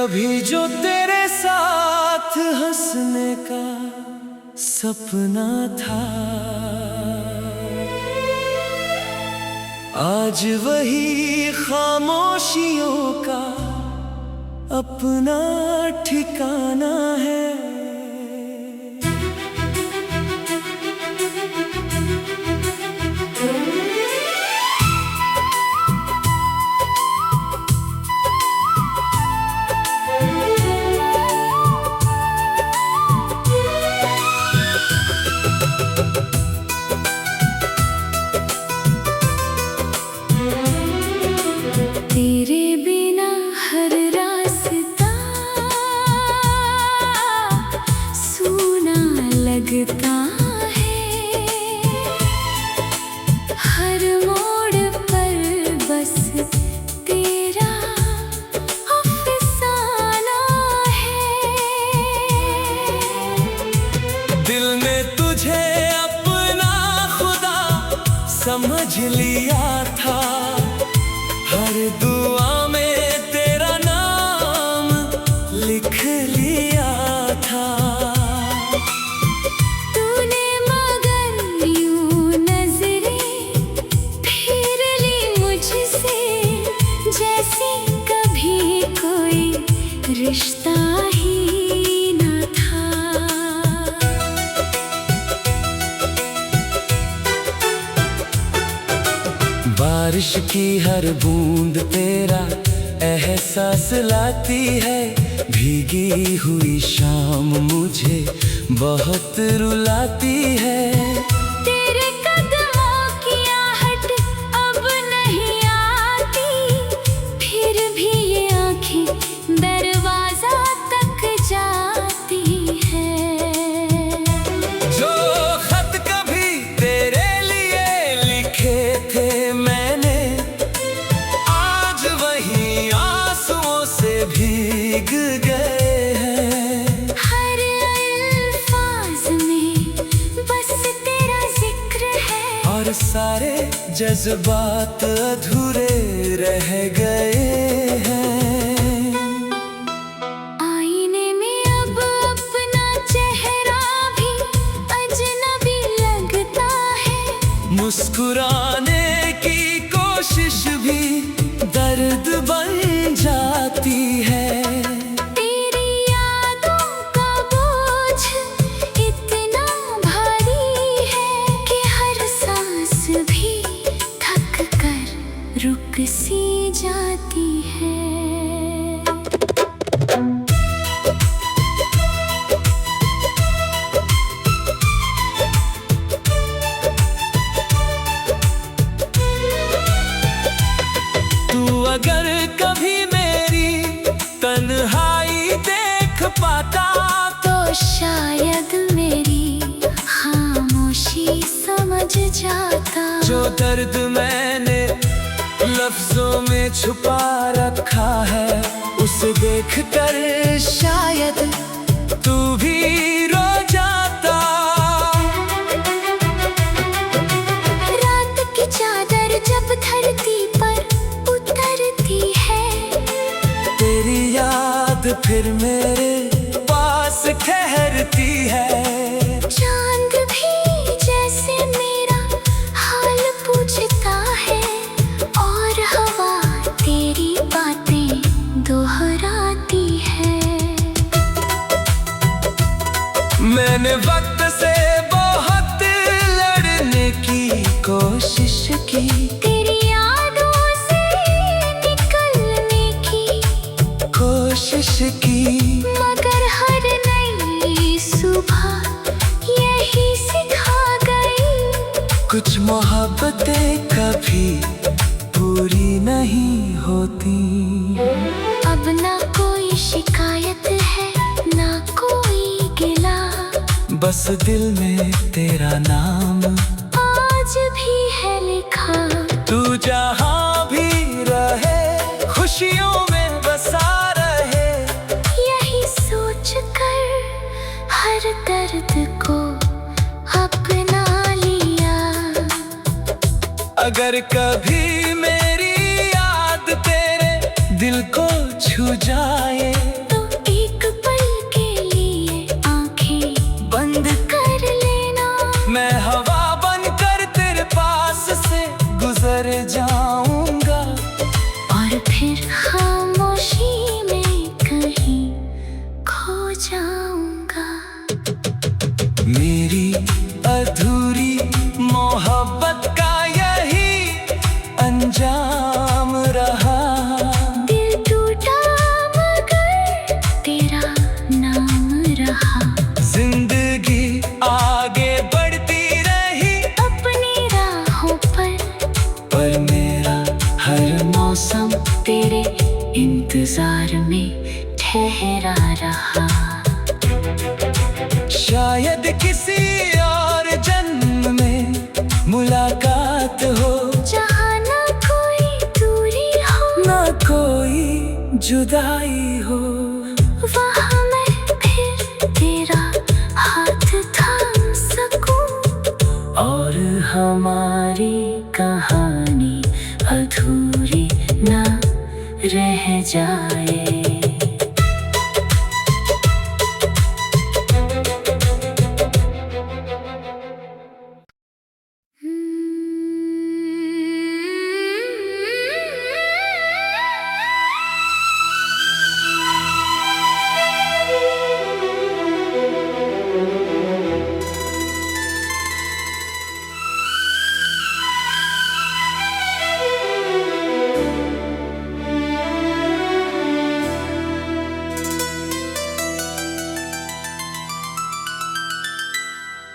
कभी जो तेरे साथ हंसने का सपना था, आज वही खामोशियों का अपना ठिकाना है। तेरे बिना हर रास्ता सूना लगता है, हर मोड़ पर बस तेरा अफसाना है। दिल ने तुझे अपना खुदा समझ लिया था, हर दुआ में तेरा नाम लिख लिया था। तूने मगर यूं नजरें फिर ली मुझसे, जैसे कभी कोई रिश्ता ही न था। बारिश की हर बूंद तेरा एहसास लाती है, भीगी हुई शाम मुझे बहुत रुलाती है। तेरे कदमों की आहट अब नहीं आती, फिर भी ये आँखें दरवाजा तक जाती है। जो खत कभी तेरे लिए लिखे थे मैंने, आज वही आंसुओं से भीग गए हैं। हर अल्फाज में बस तेरा जिक्र है, और सारे जज्बात अधूरे रह गए हैं। आईने में अब अपना चेहरा भी अजनबी लगता है, मुस्कुराने की कोशिश भी दर्द बन जाती है। तेरी यादों का बोझ इतना भारी है कि हर सांस भी थक कर रुक सी जाती है। तू अगर कभी मेरी तन्हाई देख पाता, तो शायद मेरी खामोशी समझ जाता। जो दर्द मैंने लफ्जों में छुपा रखा है, उसे देखकर शायद तू भी रो जाता। रात की चादर जब धरती पर उतरती है, तेरी याद फिर मेरे पास ठहरती है। चांद भी जैसे मेरा हाल पूछता है, और हवा तेरी बातें दोहराती है। मैंने वक्त से बहुत लड़ने की कोशिश की, तेरी यादों से निकलने की कोशिश की, मगर हर नई सुबह यही सिखा गई, कुछ मोहब्बतें कभी पूरी नहीं होती। अब ना कोई शिकायत है ना कोई गिला, बस दिल में तेरा नाम आज भी है लिखा। तू जहाँ भी रहे खुशियों में बसा रहे, यही सोच कर हर दर्द को अपना लिया। अगर कभी मेरी याद तेरे दिल को छू जाए, जाऊंगा। मेरी अधूरी मोहब्बत का यही अंजाम रहा। दिल टूटा मगर तेरा नाम रहा। जिंदगी आगे बढ़ती रही अपनी राहों पर मेरा हर मौसम तेरे इंतजार में ठहरा रहा। शायद किसी और जन्म में मुलाकात हो, जहाँ ना कोई दूरी हो ना कोई जुदाई हो। वहाँ मैं फिर तेरा हाथ थाम सकूं और हमारी कहानी अधूरी ना रह जाए।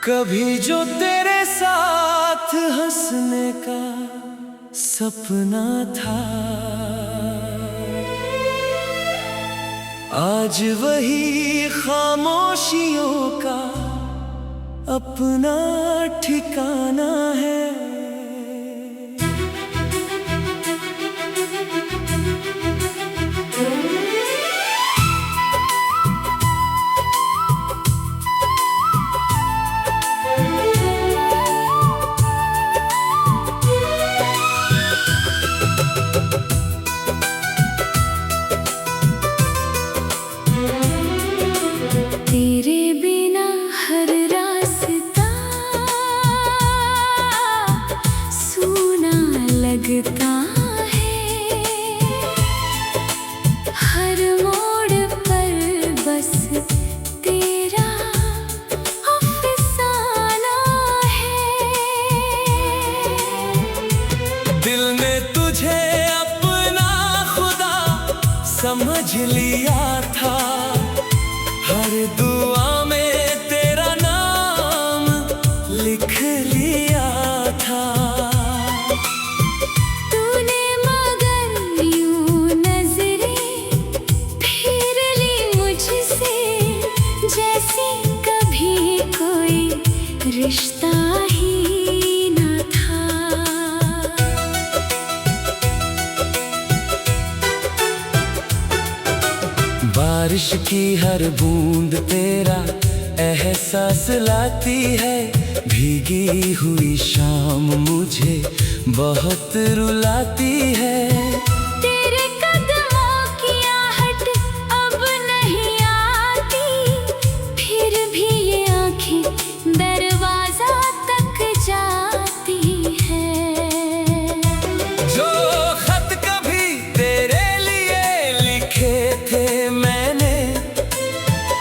कभी जो तेरे साथ हंसने का सपना था, आज वही खामोशियों का अपना ठिकाना है। तेरे बिना हर रास्ता सूना लगता है। हर मोड़ पर बस तेरा अफसाना है। दिल ने तुझे अपना खुदा समझ लिया था, हर दुआ में तेरा नाम लिख लिया था। तूने मगर यूं नजरें फेर ली मुझसे, जैसे कभी कोई रिश्ता ही न था। बारिश की हर बूंद तेरा एहसास लाती है, भीगी हुई शाम मुझे बहुत रुलाती है। तेरे कदमों की आहट अब नहीं आती, फिर भी ये आँखें दरवाजा तक जाती है। जो खत कभी तेरे लिए लिखे थे मैंने,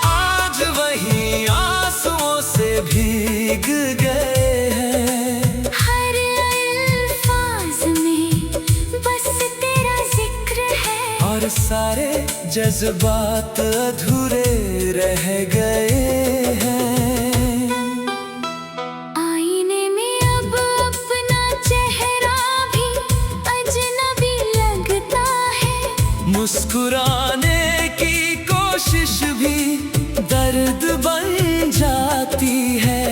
आज वही आंसुओं से भीग गए हैं। हर अल्फाज में बस तेरा जिक्र है, और सारे जज्बात अधूरे रह गए हैं। आईने में अब अपना चेहरा भी अजनबी लगता है। मुस्कुराने की कोशिश भी दर्द बन जाती है।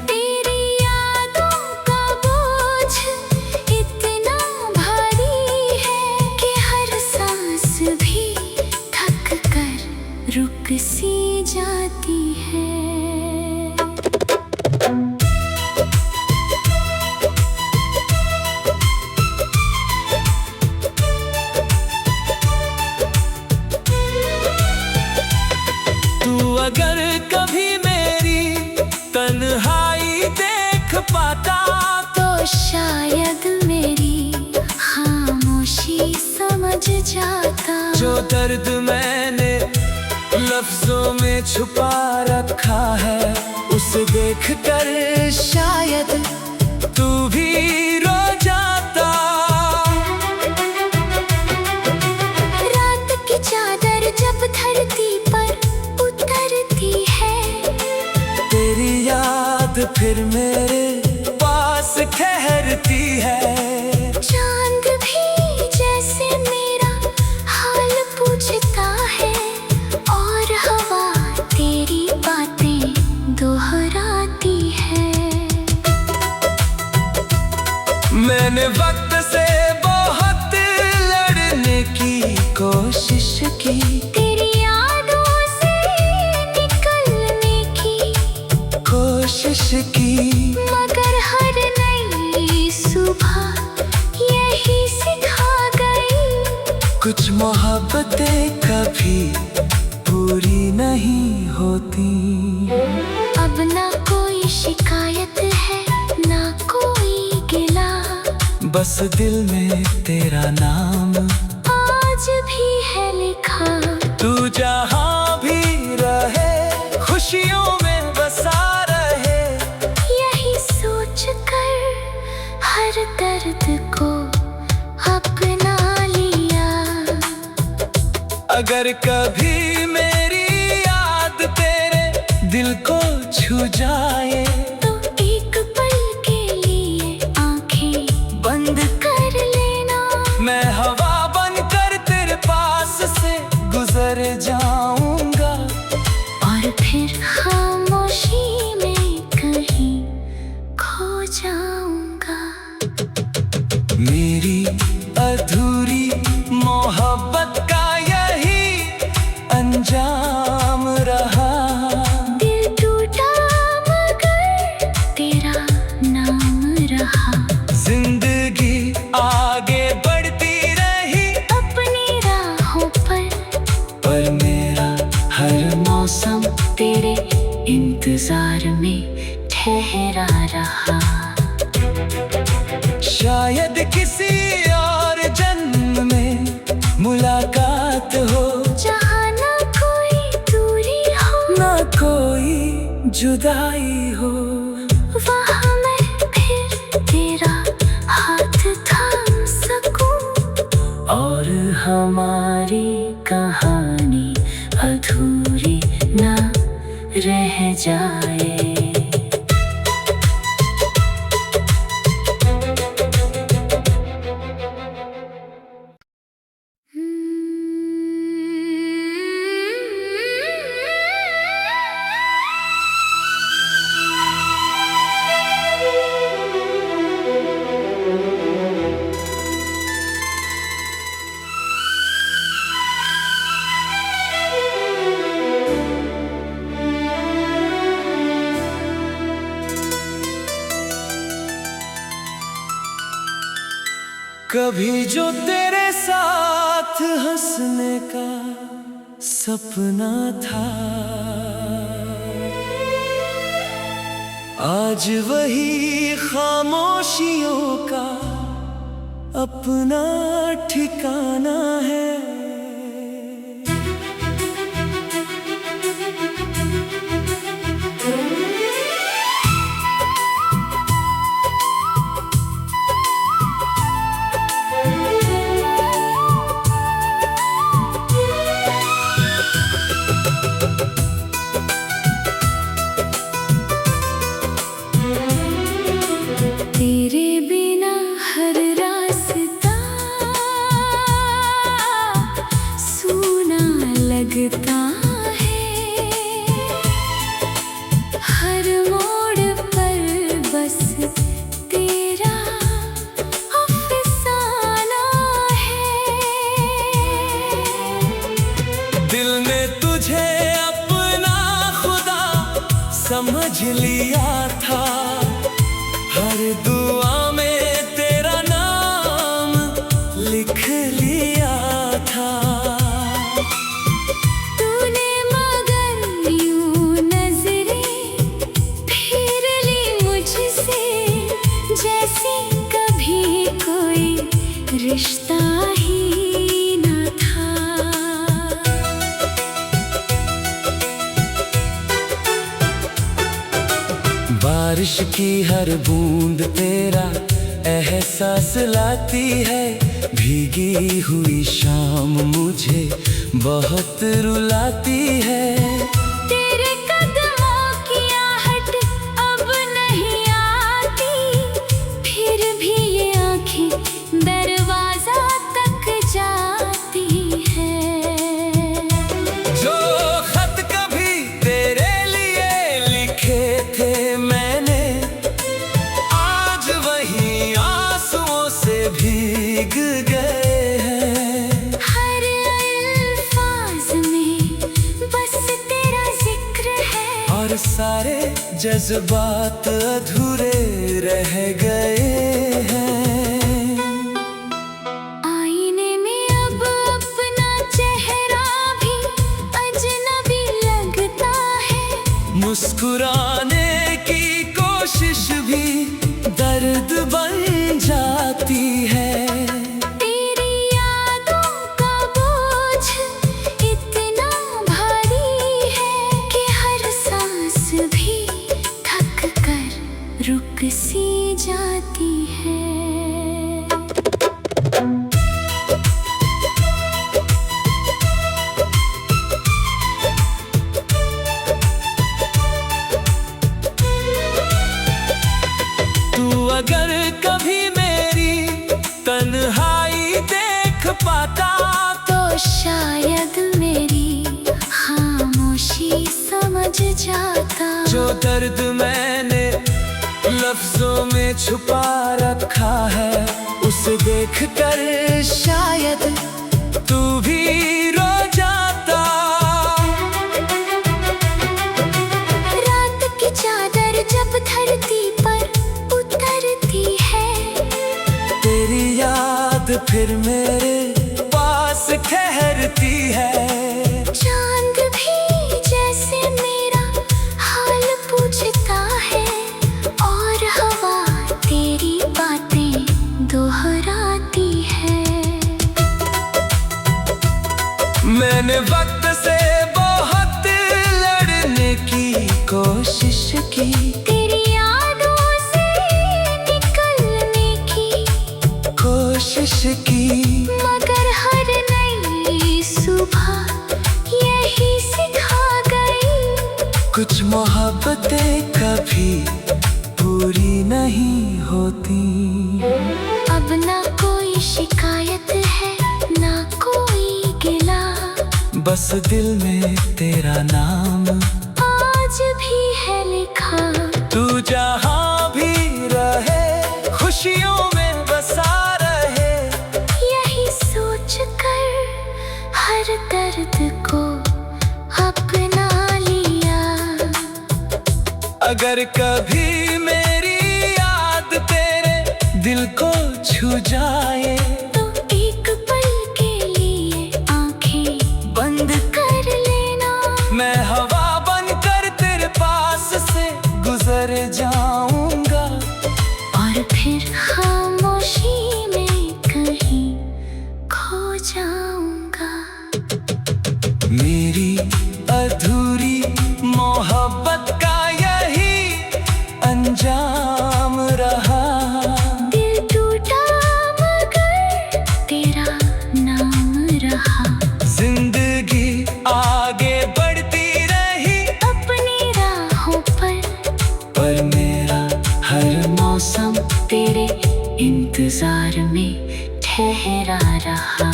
तेरी यादों का बोझ इतना भारी है कि हर सांस भी थक कर रुक सी जाती है। तू अगर कभी मेरी तन्हाई देख पाता, तो शायद मेरी खामोशी समझ जाता। जो दर्द मैंने लफ्जों में छुपा रखा है, उसे देखकर शायद तू भी रो जाता। रात की चादर जब धरती पर उतरती है, तेरी याद फिर मेरे पास ठहरती है। चांद भी जैसे मेरा हाल पूछता है, और हवा तेरी बातें दोहराती है। मैंने वक्त से बहुत लड़ने की कोशिश की, तेरी यादों से निकलने की कोशिश की, मगर हर नई सुबह यही सिखा गई, कुछ मोहब्बतें कभी पूरी नहीं होती। अब ना कोई शिकायत है, ना कोई गिला, बस दिल में तेरा नाम आज भी है लिखा। तू जहाँ भी रहे, खुशियों में बसा रहे, यही सोच कर हर दर्द को अपना लिया। अगर कभी मेरी याद तेरे दिल को छू जाए, तो एक पल के लिए आंखें बंद कर लेना। मैं हवा बनकर तेरे पास से गुजर जाऊंगा, और फिर खामोशी में कहीं खो जाऊंगा। मेरी अधूरी मोहब्बत का यही अंजाम रहा। दिल टूटा मगर तेरा नाम रहा। जिंदगी आगे बढ़ती रही अपनी राहों पर मेरा हर मौसम तेरे इंतजार में ठहरा रहा। शायद किसी और जन्म में मुलाकात हो, जहाँ ना कोई दूरी हो, ना कोई जुदाई हो। वहाँ मैं फिर तेरा हाथ थाम सकूं, और हमारी कहानी अधूरी ना रह जाए। कभी जो तेरे साथ हंसने का सपना था, आज वही खामोशियों का अपना ठिकाना है। तेरे बिना हर रास्ता सूना लगता है, हर मोड़ पर बस तेरा अफसाना है। दिल ने तुझे अपना खुदा समझ लिया था, हर दुआ में तेरा नाम लिख लिया था। तूने मगर यूं नजरें फेर ली मुझसे, जैसे कभी कोई रिश्ता ही न था। बारिश की हर बूंद तेरा एहसास लाती है। भीगी हुई शाम मुझे बहुत रुलाती है। तेरे कदमों की आहट अब नहीं आती, फिर भी ये आँखें दरवाजा तक जाती है। जो खत कभी तेरे लिए लिखे थे मैंने, आज वही आंसुओं से भीग गए हैं। हर अल्फाज में बस तेरा जिक्र है, और सारे जज्बात अधूरे रह गए हैं। आईने में अब अपना चेहरा भी अजनबी लगता है। मुस्कुराने की कोशिश भी दर्द बन जाती है। तेरी यादों का बोझ इतना भारी है कि हर सांस भी थक कर रुक सी जाती है। तू अगर कभी मेरी तन्हाई देख पाता, तो शायद मेरी खामोशी समझ जाता। जो दर्द मैंने लफ्जों में छुपा रखा है, उसे देखकर शायद तू भी रो जाता। रात की चादर जब धरती पर उतरती है, तेरी याद फिर मेरे पास ठहरती है। चांद भी जैसे मेरा हाल पूछता है, और हवा तेरी बातें दोहराती है। मैंने वक्त से बहुत लड़ने की कोशिश की, तेरी यादों से निकलने की कोशिश की। मगर हर नई सुबह यही सिखा गई, कुछ मोहब्बतें कभी पूरी नहीं होती। अब ना कोई शिकायत है ना कोई गिला, बस दिल में तेरा नाम आज भी है लिखा। तू जहाँ भी रहे खुशियों में बसा रहे, यही सोच कर हर दर्द को अपना लिया। अगर कभी मेरी याद तेरे दिल को छू जाए, तो एक पल के लिए आंखें बंद कर लेना। मैं हवा बनकर तेरे पास से गुजर जाऊंगा, और फिर खामोशी में कहीं खो जाऊंगा। मेरी अधूरी मोहब्बत का यही अंजाम रहा। दिल टूटा मगर तेरा नाम रहा। जिंदगी आगे बढ़ती रही अपनी राहों पर मेरा हर मौसम तेरे इंतजार में ठहरा रहा।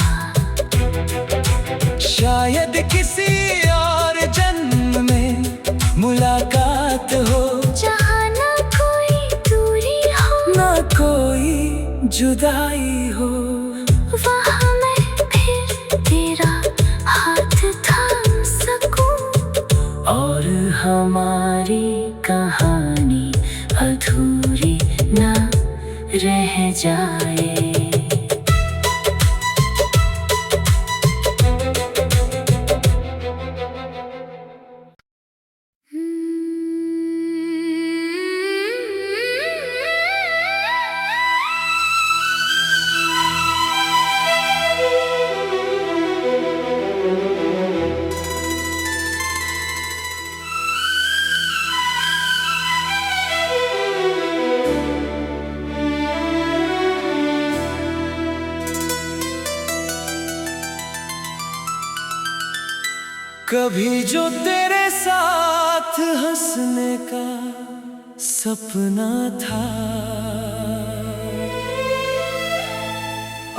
शायद किसी और जन्म में मुलाकात हो, जहाँ ना कोई दूरी हो ना कोई जुदाई हो। वहाँ मैं फिर तेरा हाथ थाम सकूं, और हमारी कहानी अधूरी ना रह जाए। कभी जो तेरे साथ हंसने का सपना था,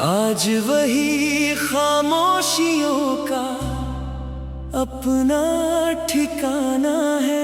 आज वही खामोशियों का अपना ठिकाना है।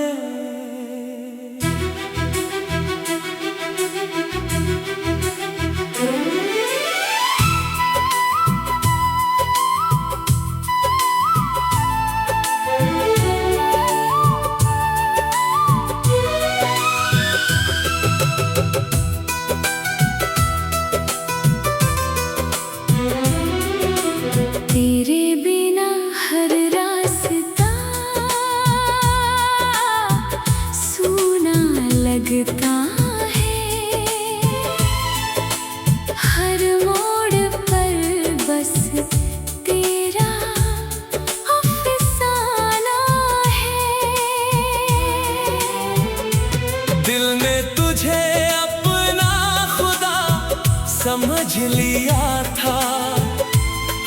तेरे बिना हर रास्ता सूना लगता है, हर मोड़ पर बस तेरा अफसाना है। दिल ने तुझे अपना खुदा समझ लिया था,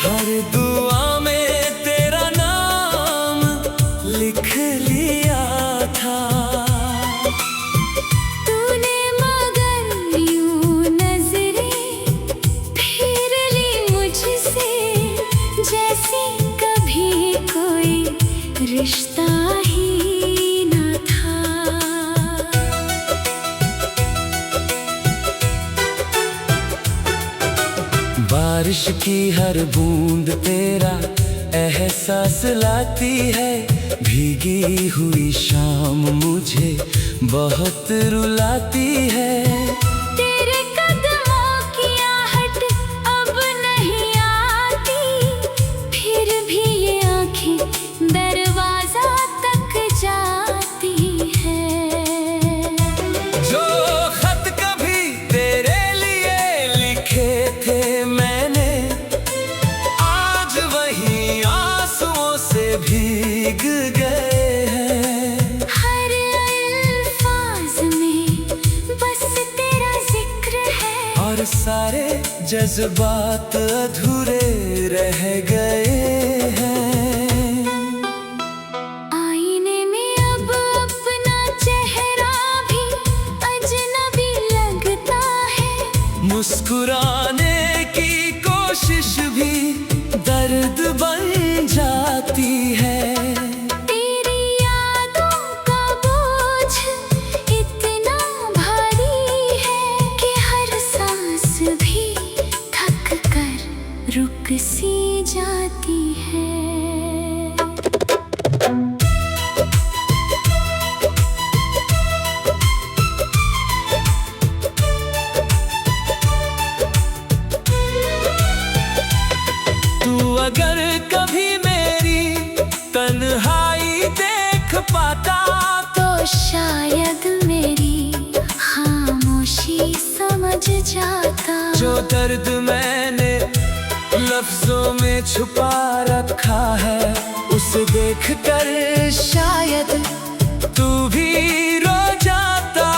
हर दुआ में तेरा नाम लिख लिया था। तूने मगर यूं नजरें फेर ली मुझसे, जैसे कभी कोई रिश्ता ही न था। बारिश की हर बूंद तेरा एहसास लाती है, भीगी हुई शाम मुझे बहुत रुलाती है। तेरे कदमों की आहट अब नहीं आती, फिर भी ये आँखें दरवाजा तक जाती है। जो खत कभी तेरे लिए लिखे थे मैंने, आज वही आंसुओं से भीग गए हैं। हर अल्फाज में बस तेरा जिक्र है, और सारे जज्बात अधूरे रह गए हैं। आईने में अब अपना चेहरा भी अजनबी लगता है, मुस्कुराने की कोशिश भी दर्द बन जाती है। तेरी यादों का बोझ इतना भारी है कि हर सांस भी थक कर रुक सी जाती है। तू अगर कभी मेरी तन्हाई देख पाता, तो शायद मेरी खामोशी समझ जाता। जो दर्द मैंने लफ्जों में छुपा रखा है, उसे देखकर शायद तू भी रो जाता।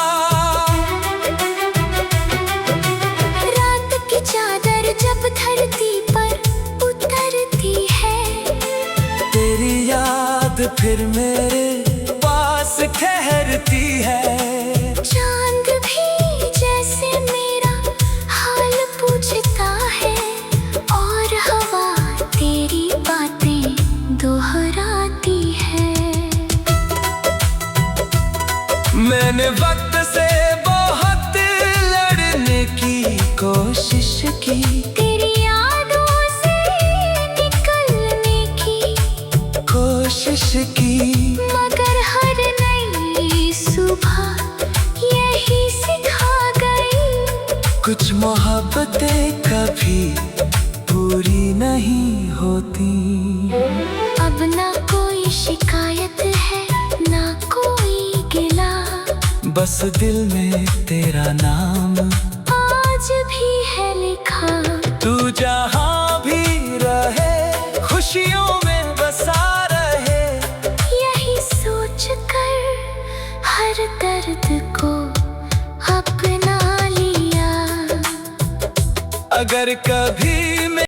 रात की चादर जब धरती पर उतरती है, तेरी याद फिर मेरे पास ठहरती है। चांद भी जैसे मेरा हाल पूछता है, और हवा तेरी बातें दोहराती है। मैंने वक्त से बहुत लड़ने की कोशिश की, तेरी यादों से निकलने की कोशिश की, मगर हर नई सुबह यही सिखा गई। कुछ मोहब्बतें कभी पूरी नहीं होती। अब ना कोई शिकायत है, ना कोई गिला, बस दिल में तेरा नाम आज भी है लिखा। तू जहाँ भी रहे, खुशियों में बसा रहे, यही सोच कर हर दर्द को अपना लिया। अगर कभी